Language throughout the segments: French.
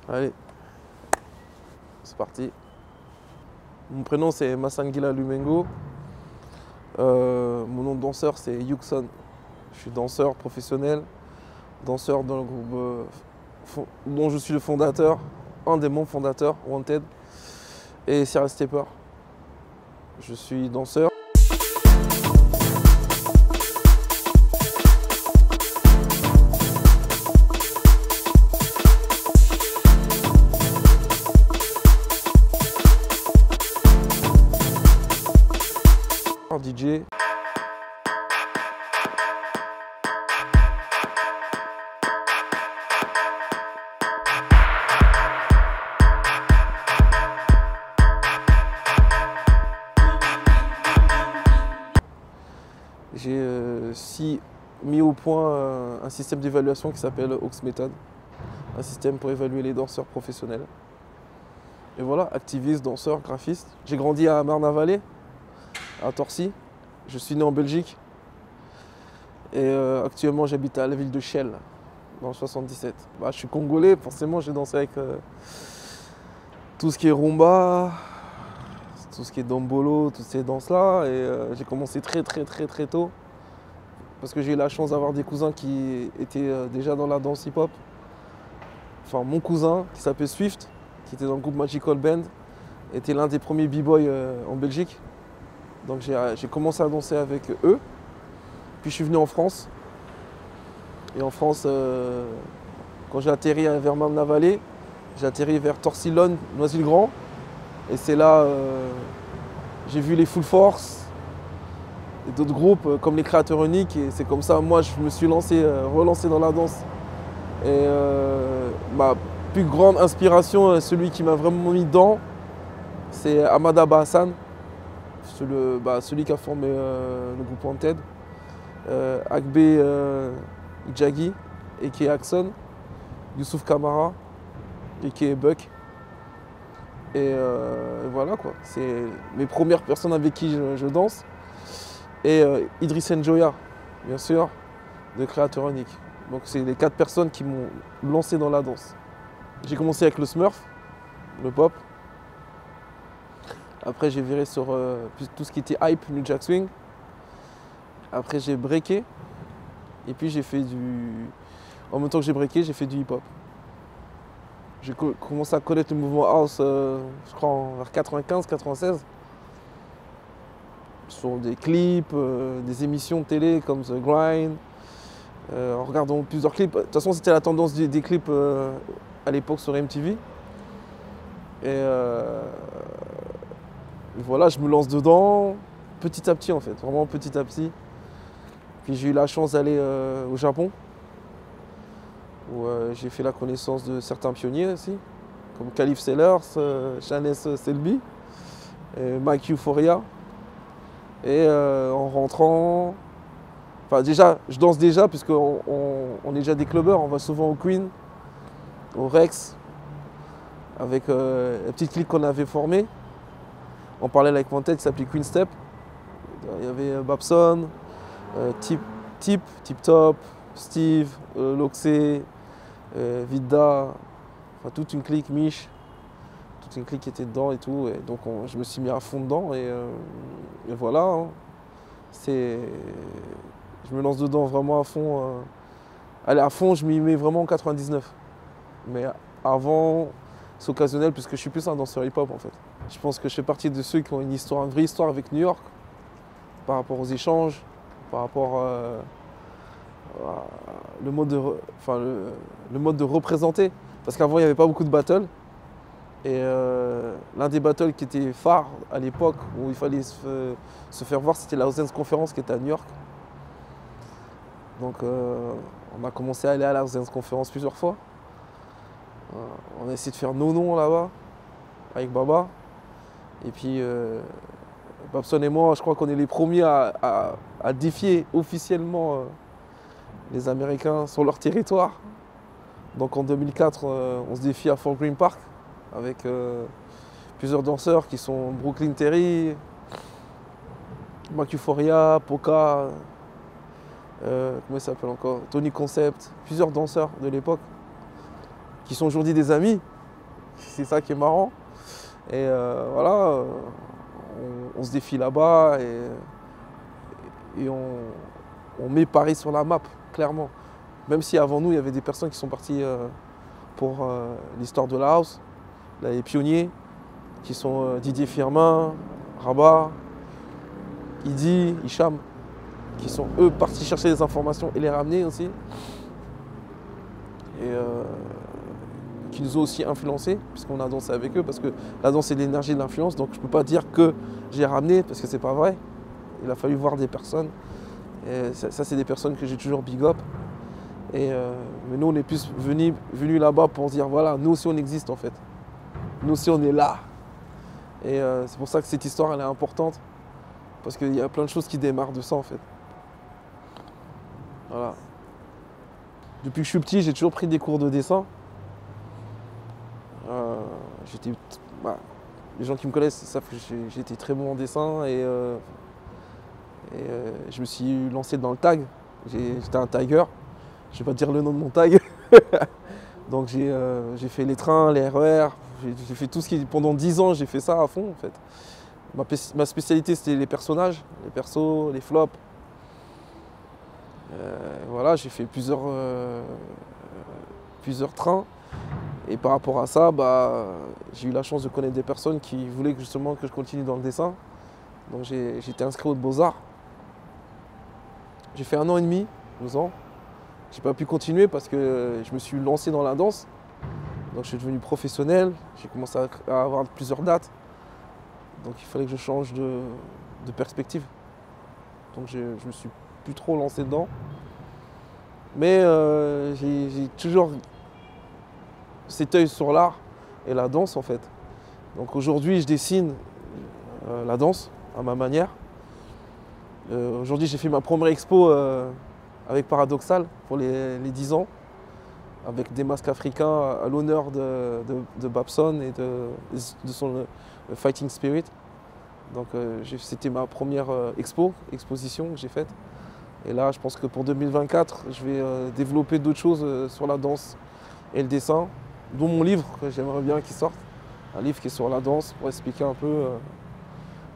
Allez, c'est parti. Mon prénom c'est Massangila Lumengo. Mon nom de danseur c'est Yuxon. Je suis danseur professionnel, danseur dans le groupe dont je suis le fondateur, un des membres fondateurs, Wanted, et Sierra Stepper. Je suis danseur. DJ. J'ai aussi mis au point un système d'évaluation qui s'appelle Ox Method, un système pour évaluer les danseurs professionnels. Et voilà, activiste, danseur, graphiste. J'ai grandi à Marne-la-Vallée, à Torcy. Je suis né en Belgique et actuellement j'habite à la ville de Chelles, dans le 77. Je suis congolais, forcément j'ai dansé avec tout ce qui est rumba, tout ce qui est dombolo, toutes ces danses-là. Et j'ai commencé très tôt parce que j'ai eu la chance d'avoir des cousins qui étaient déjà dans la danse hip-hop. Enfin, mon cousin qui s'appelle Swift, qui était dans le groupe Magical Band, était l'un des premiers b-boys en Belgique. Donc j'ai commencé à danser avec eux. Puis je suis venu en France. Et en France, quand j'ai atterri vers Marne-la-Vallée, j'ai atterri vers Torcy-Lonne, Noisy-le-Grand. Et c'est là j'ai vu les Full Force et d'autres groupes comme les Créateurs Uniques. Et c'est comme ça, moi, je me suis relancé dans la danse. Et ma plus grande inspiration, celui qui m'a vraiment mis dedans, c'est Ahmad Abba Hassan. Celui qui a formé le groupe Wanted, Akbe Ijagi, et qui est Axon, Youssouf Kamara, et qui est Buck. Et voilà quoi, c'est mes premières personnes avec qui je danse. Et Idriss Njoya, bien sûr, de Créateurs Uniques. Donc c'est les 4 personnes qui m'ont lancé dans la danse. J'ai commencé avec le Smurf, le pop. Après, j'ai viré sur tout ce qui était hype, New Jack Swing. Après, j'ai breaké. Et puis, j'ai fait en même temps que j'ai breaké, j'ai fait du hip-hop. J'ai commencé à connaître le mouvement house, je crois, vers 95-96. Sur des clips, des émissions de télé comme The Grind. En regardant plusieurs clips. De toute façon, c'était la tendance des clips à l'époque sur MTV. Et voilà, je me lance dedans petit à petit en fait, vraiment petit à petit. Puis j'ai eu la chance d'aller au Japon, où j'ai fait la connaissance de certains pionniers aussi, comme Khalif Sellers, Shanes Selby, et Mike Euphoria. Et en rentrant, enfin déjà, je danse déjà puisqu'on est déjà des clubbers, on va souvent au Queen, au Rex, avec la petite clique qu'on avait formée. On parlait avec Wanted qui s'appelait Queen Step. Il y avait Babson, Tip Top, Steve, Loxé, Vida, enfin toute une clique, Mich, toute une clique qui était dedans et tout. Et donc je me suis mis à fond dedans et voilà. Hein. Je me lance dedans vraiment à fond. Allez, à fond, je m'y mets vraiment en 99. Mais avant, c'est occasionnel puisque je suis plus un danseur hip-hop en fait. Je pense que je fais partie de ceux qui ont une vraie histoire avec New York, par rapport aux échanges, par rapport le mode de représenter. Parce qu'avant, il n'y avait pas beaucoup de battles. Et l'un des battles qui était phare à l'époque, où il fallait se faire voir, c'était la House Dance Conference qui était à New York. Donc on a commencé à aller à la House Dance Conference plusieurs fois. On a essayé de faire nos noms là-bas, avec Baba. Et puis, Babson et moi, je crois qu'on est les premiers à défier officiellement les Américains sur leur territoire. Donc en 2004, on se défie à Fort Greene Park avec plusieurs danseurs qui sont Brooklyn Terry, Mike Euphoria, Poca, comment il s'appelle encore, Tony Concept, plusieurs danseurs de l'époque qui sont aujourd'hui des amis. C'est ça qui est marrant. Et voilà, on se défie là-bas et on met Paris sur la map, clairement. Même si avant nous, il y avait des personnes qui sont parties pour l'histoire de la house, là, les pionniers, qui sont Didier Firmin, Rabat, Idi, Hicham, qui sont eux partis chercher des informations et les ramener aussi. Et qui nous ont aussi influencés, puisqu'on a dansé avec eux, parce que la danse c'est de l'énergie et de l'influence, donc je ne peux pas dire que j'ai ramené, parce que c'est pas vrai. Il a fallu voir des personnes. Et ça c'est des personnes que j'ai toujours big up. Et, mais nous on est plus venus là-bas pour dire voilà, nous aussi on existe en fait. Nous aussi on est là. Et c'est pour ça que cette histoire elle est importante. Parce qu'il y a plein de choses qui démarrent de ça en fait. Voilà. Depuis que je suis petit, j'ai toujours pris des cours de dessin. Les gens qui me connaissent savent que j'ai été très bon en dessin et je me suis lancé dans le tag. J'étais un tagger. Je vais pas te dire le nom de mon tag. Donc j'ai fait les trains, les RER, j'ai fait tout ce qui... Pendant 10 ans, j'ai fait ça à fond en fait. Ma spécialité c'était les personnages, les persos, les flops. Voilà, j'ai fait plusieurs trains. Et par rapport à ça, j'ai eu la chance de connaître des personnes qui voulaient justement que je continue dans le dessin. Donc j'ai été inscrit aux Beaux-Arts. J'ai fait 1 an et demi, 2 ans. J'ai pas pu continuer parce que je me suis lancé dans la danse. Donc je suis devenu professionnel, j'ai commencé à avoir plusieurs dates. Donc il fallait que je change de perspective. Donc je me suis plus trop lancé dedans. Mais j'ai toujours cet œil sur l'art et la danse en fait. Donc aujourd'hui je dessine la danse à ma manière. Aujourd'hui j'ai fait ma première expo avec Paradoxal pour les 10 ans, avec des masques africains à l'honneur de Babson et de son Fighting Spirit. Donc c'était ma première exposition que j'ai faite. Et là je pense que pour 2024 je vais développer d'autres choses sur la danse et le dessin, dont mon livre que j'aimerais bien qu'il sorte. Un livre qui est sur la danse pour expliquer un peu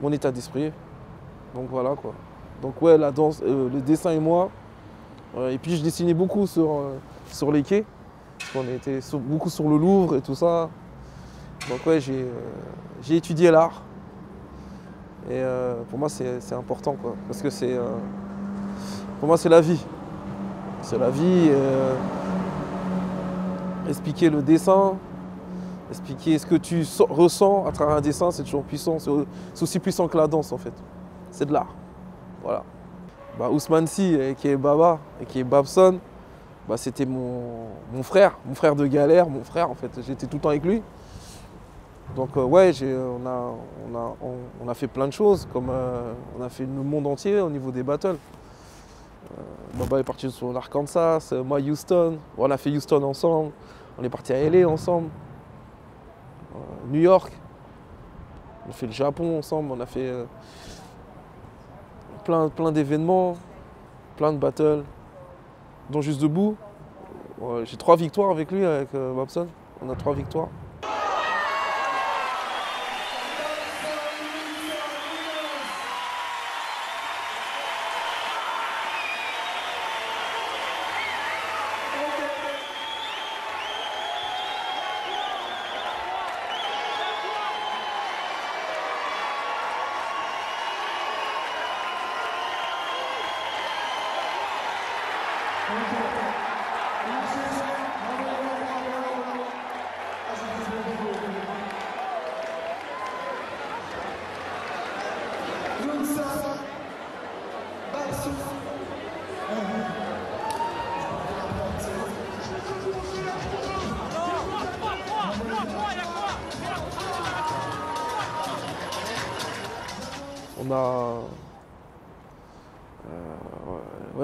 mon état d'esprit. Donc voilà quoi. Donc ouais, la danse, le dessin et moi. Et puis je dessinais beaucoup sur les quais. On était beaucoup sur le Louvre et tout ça. Donc ouais, j'ai étudié l'art. Et pour moi c'est important quoi. Parce que pour moi c'est la vie. C'est la vie. Expliquer le dessin, expliquer ce que tu ressens à travers un dessin, c'est toujours puissant. C'est aussi puissant que la danse en fait. C'est de l'art. Voilà. Ousmane Sy, qui est Baba, et qui est Babson, c'était mon frère de galère, mon frère en fait. J'étais tout le temps avec lui. Donc ouais, on a fait plein de choses, comme on a fait le monde entier au niveau des battles. Baba est parti sur l'Arkansas, moi Houston. On a fait Houston ensemble. On est parti à LA ensemble. New York. On a fait le Japon ensemble. On a fait plein d'événements, plein de battles. Dont Juste Debout. J'ai 3 victoires avec lui, avec Babson. On a 3 victoires. On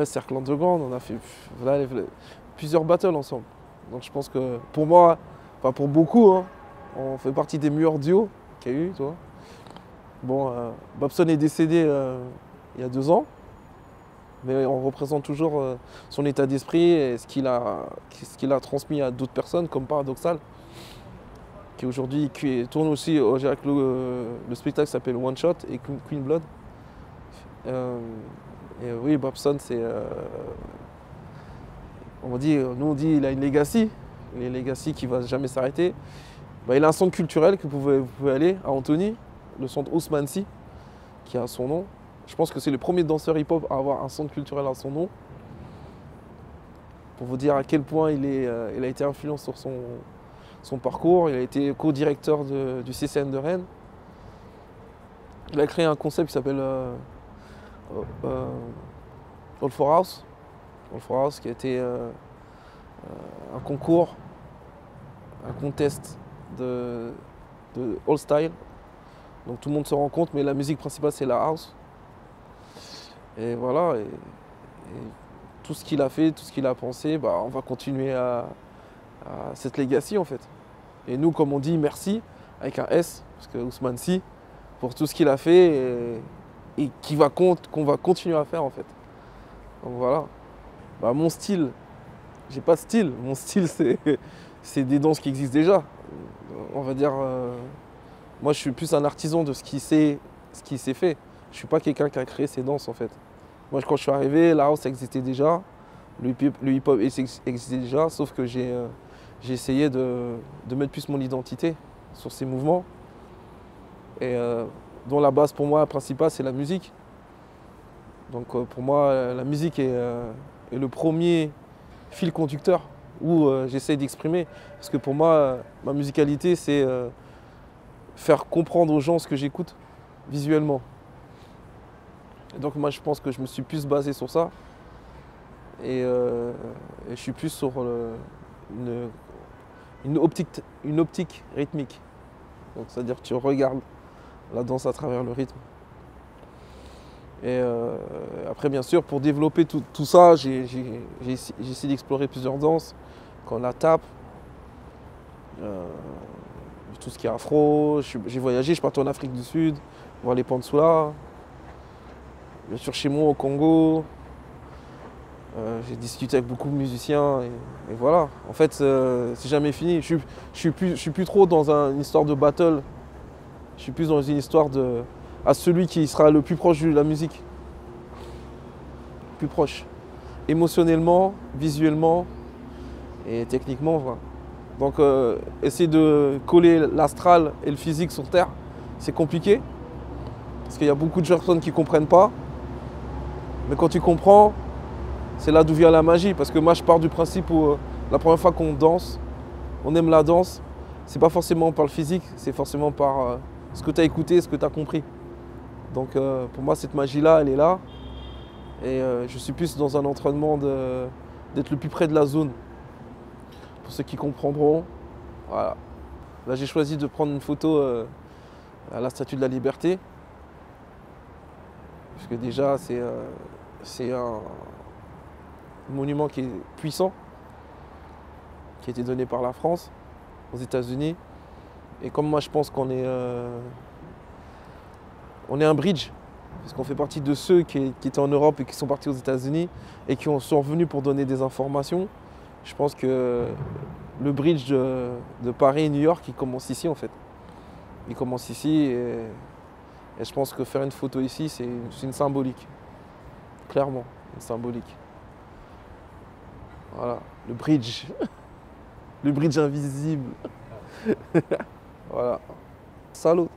a Cercle Underground, on a fait plusieurs battles ensemble. Donc je pense que pour moi, enfin pour beaucoup, hein, on fait partie des meilleurs duos qu'il y a eu, tu vois. Bon, Babson est décédé il y a 2 ans, mais on représente toujours son état d'esprit et ce qu'il a transmis à d'autres personnes, comme Paradoxal. qui aujourd'hui tourne aussi avec le spectacle s'appelle One Shot et Queen Blood. Et oui, Babson, c'est. Nous on dit il a une legacy, une legacy qui ne va jamais s'arrêter. Bah, il a un centre culturel que vous pouvez aller à Antony, le centre Ousmane Sy, qui a son nom. Je pense que c'est le premier danseur hip-hop à avoir un centre culturel à son nom. Pour vous dire à quel point il a été influent sur son parcours. Il a été co-directeur du CCN de Rennes. Il a créé un concept qui s'appelle All for House. All for House qui a été un concours, un contest de All Style. Donc tout le monde se rend compte, mais la musique principale c'est la house. Et voilà. Et tout ce qu'il a fait, tout ce qu'il a pensé, bah, on va continuer à cette legacy en fait. Et nous, comme on dit, merci, avec un S, parce que Ousmane Sy, pour tout ce qu'il a fait et qu'on va continuer à faire en fait. Donc voilà. Bah, mon style, j'ai pas de style. Mon style, c'est des danses qui existent déjà. On va dire, moi je suis plus un artisan de ce qui s'est fait. Je suis pas quelqu'un qui a créé ces danses en fait. Moi, quand je suis arrivé, la house existait déjà, le hip-hop existait déjà, sauf que j'ai essayé de mettre plus mon identité sur ces mouvements. Et dont la base pour moi principale, c'est la musique. Donc pour moi, la musique est le premier fil conducteur où j'essaie d'exprimer. Parce que pour moi, ma musicalité, c'est faire comprendre aux gens ce que j'écoute visuellement. Et donc moi je pense que je me suis plus basé sur ça et je suis plus sur une optique rythmique. Donc c'est-à-dire que tu regardes la danse à travers le rythme. Et après bien sûr pour développer tout ça, j'ai essayé d'explorer plusieurs danses, comme la tap, tout ce qui est afro. J'ai voyagé, je suis parti en Afrique du Sud, voir les Pansoulas. Bien sûr chez moi au Congo, j'ai discuté avec beaucoup de musiciens et voilà. En fait, c'est jamais fini. Je suis plus trop dans une histoire de battle. Je suis plus dans une histoire à celui qui sera le plus proche de la musique. Plus proche. Émotionnellement, visuellement et techniquement. Voilà. Donc essayer de coller l'astral et le physique sur Terre, c'est compliqué. Parce qu'il y a beaucoup de personnes qui ne comprennent pas. Mais quand tu comprends, c'est là d'où vient la magie. Parce que moi, je pars du principe où la première fois qu'on danse, on aime la danse, c'est pas forcément par le physique, c'est forcément par ce que tu as écouté, ce que tu as compris. Donc pour moi, cette magie-là, elle est là. Et je suis plus dans un entraînement d'être le plus près de la zone. Pour ceux qui comprendront, voilà. Là, j'ai choisi de prendre une photo à la Statue de la Liberté. Parce que déjà, c'est un monument qui est puissant, qui a été donné par la France aux États-Unis. Et comme moi, je pense qu'on est un bridge, parce qu'on fait partie de ceux qui étaient en Europe et qui sont partis aux États-Unis et qui sont revenus pour donner des informations. Je pense que le bridge de Paris et New York, il commence ici en fait. Il commence ici et je pense que faire une photo ici, c'est une symbolique. Clairement, une symbolique. Voilà, le bridge. Le bridge invisible. Voilà. Salut.